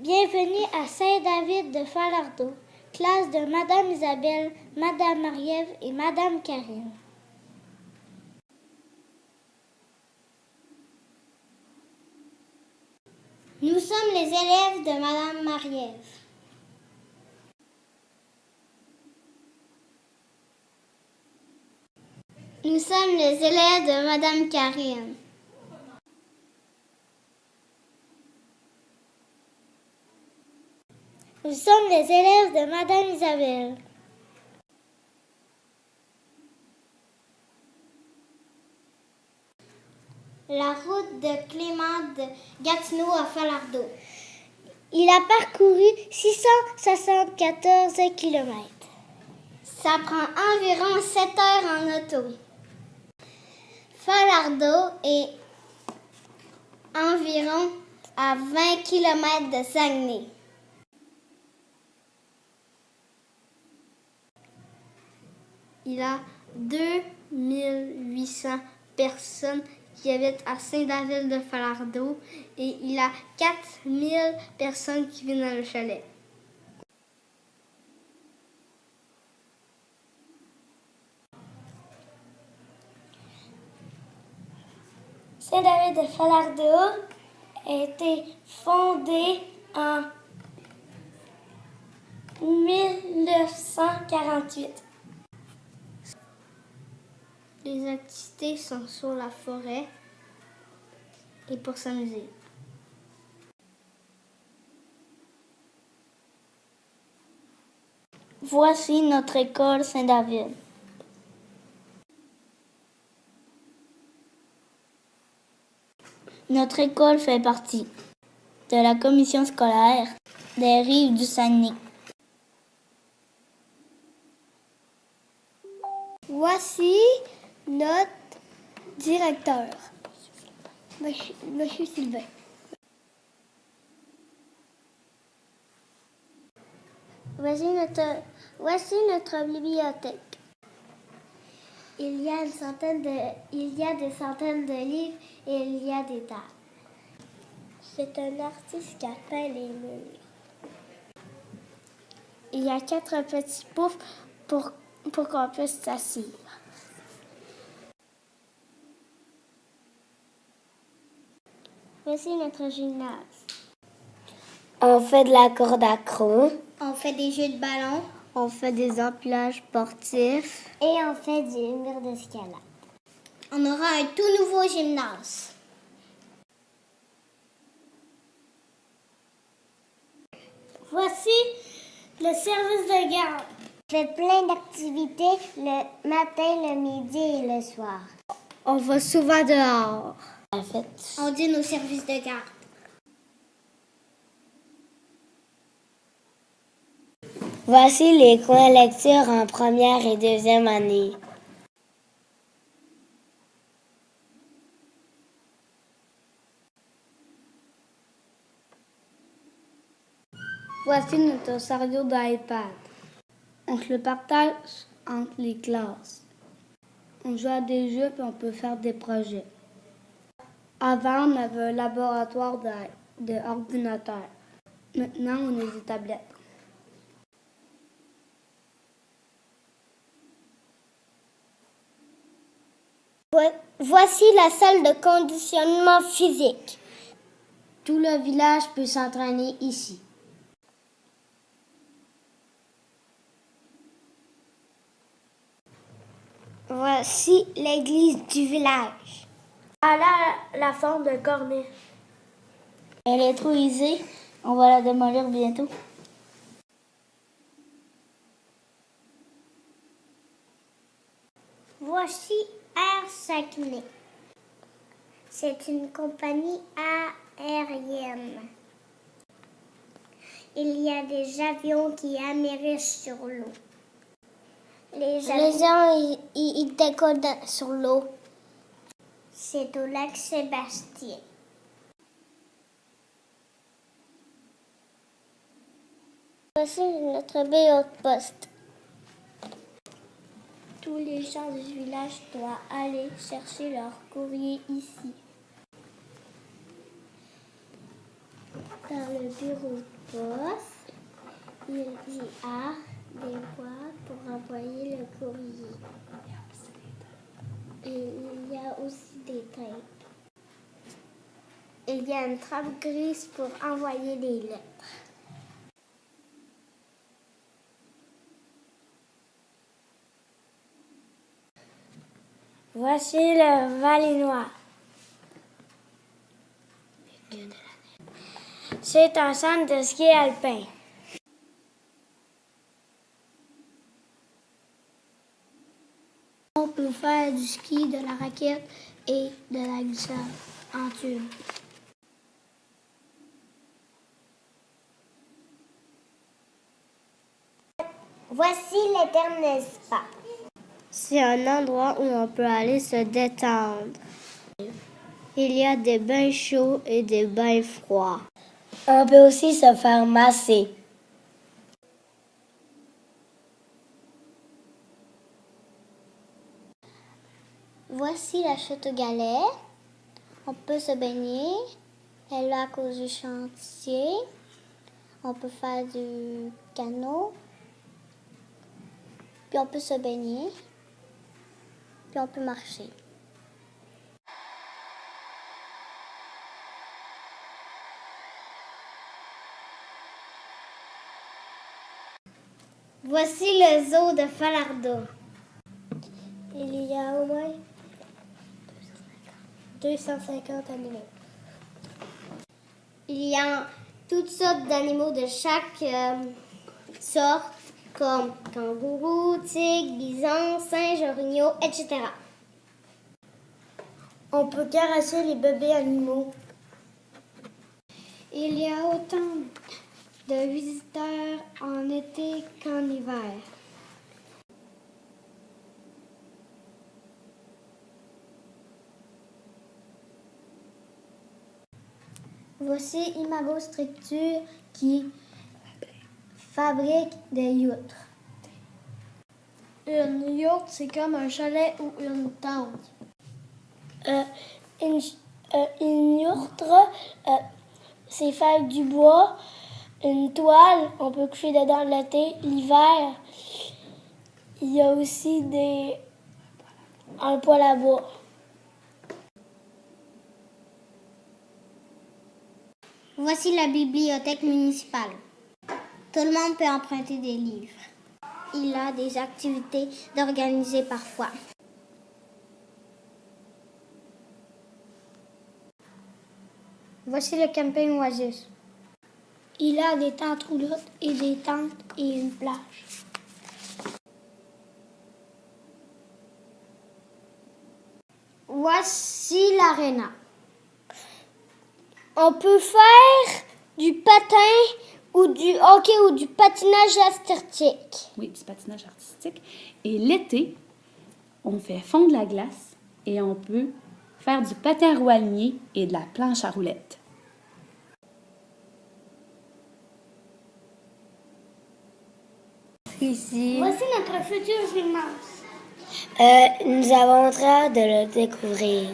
Bienvenue à Saint-David de Falardeau, classe de Madame Isabelle, Madame Marie-Ève et Madame Karine. Nous sommes les élèves de Madame Marie-Ève. Nous sommes les élèves de Madame Karine. Nous sommes les élèves de Madame Isabelle. La route de Clément de Gatineau à Falardeau. Il a parcouru 674 km. Ça prend environ 7 heures en auto. Falardeau est environ à 20 km de Saguenay. Il y a 2800 personnes qui habitent à Saint-David de Falardeau et il y a 4000 personnes qui vivent dans le chalet. Saint-David de Falardeau a été fondé en 1948. Les activités sont sur la forêt et pour s'amuser. Voici notre école Saint-David. Notre école fait partie de la commission scolaire des Rives du Saguenay. Voici notre directeur, Monsieur Sylvain. Voici notre bibliothèque. Il y a des centaines de livres et il y a des tables. C'est un artiste qui a peint les murs. Il y a 4 petits poufs pour qu'on puisse s'asseoir. Voici notre gymnase. On fait de la corde à accro. On fait des jeux de ballon. On fait des empilages sportifs. Et on fait du mur d'escalade. On aura un tout nouveau gymnase. Voici le service de garde. On fait plein d'activités le matin, le midi et le soir. On va souvent dehors. En fait, On dîne au service de garde. voici les coins lecture en première et deuxième année. Voici notre chariot d'iPad. On se le partage entre les classes. On joue à des jeux et on peut faire des projets. Avant, on avait un laboratoire d'ordinateur. Maintenant, on a des tablettes. Voici la salle de conditionnement physique. Tout le village peut s'entraîner ici. Voici l'église du village. Elle a la forme d'un cornet. Elle est trop usée. On va la démolir bientôt. Voici Air Saguenay. C'est une compagnie aérienne. Il y a des avions qui amérissent sur l'eau. Les gens, ils décollent sur l'eau. C'est au lac Sébastien. Voici notre bureau de poste. Tous les gens du village doivent aller chercher leur courrier ici. Dans le bureau de poste, il y a des boîtes pour envoyer le courrier. Et il y a aussi des tapes. Il y a une trappe grise pour envoyer les lettres. Voici le Valinois. C'est un centre de ski alpin. On peut faire du ski, de la raquette et de la glissade en tube. Voici l'Éternel Spa. C'est un endroit où on peut aller se détendre. Il y a des bains chauds et des bains froids. On peut aussi se faire masser. Voici la chute aux galets. On peut se baigner. Elle est là à cause du chantier. On peut faire du canot. Puis on peut se baigner. Puis on peut marcher. Voici le zoo de Falardeau. Il y a au moins 250 animaux. Il y a toutes sortes d'animaux de chaque sorte, comme kangourous, tigres, bisons, singes, orignaux, etc. On peut caresser les bébés animaux. Il y a autant de visiteurs en été qu'en hiver. Voici Imago Structure qui fabrique des yachts. Une yacht, c'est comme un chalet ou une tente. Une yacht, c'est faire du bois. Une toile, on peut coucher dedans l'été. L'hiver, il y a aussi un poêle à bois. Voici la bibliothèque municipale. Tout le monde peut emprunter des livres. Il a des activités d'organiser parfois. Voici le camping Oasis. Il a des tentes roulottes et des tentes et une plage. Voici l'aréna. On peut faire du patin ou du hockey ou du patinage artistique. Oui, du patinage artistique. Et l'été, on fait fondre la glace et on peut faire du patin rouanier et de la planche à roulettes. Ici, Voici notre futur gymnase. nous avons très hâte de le découvrir.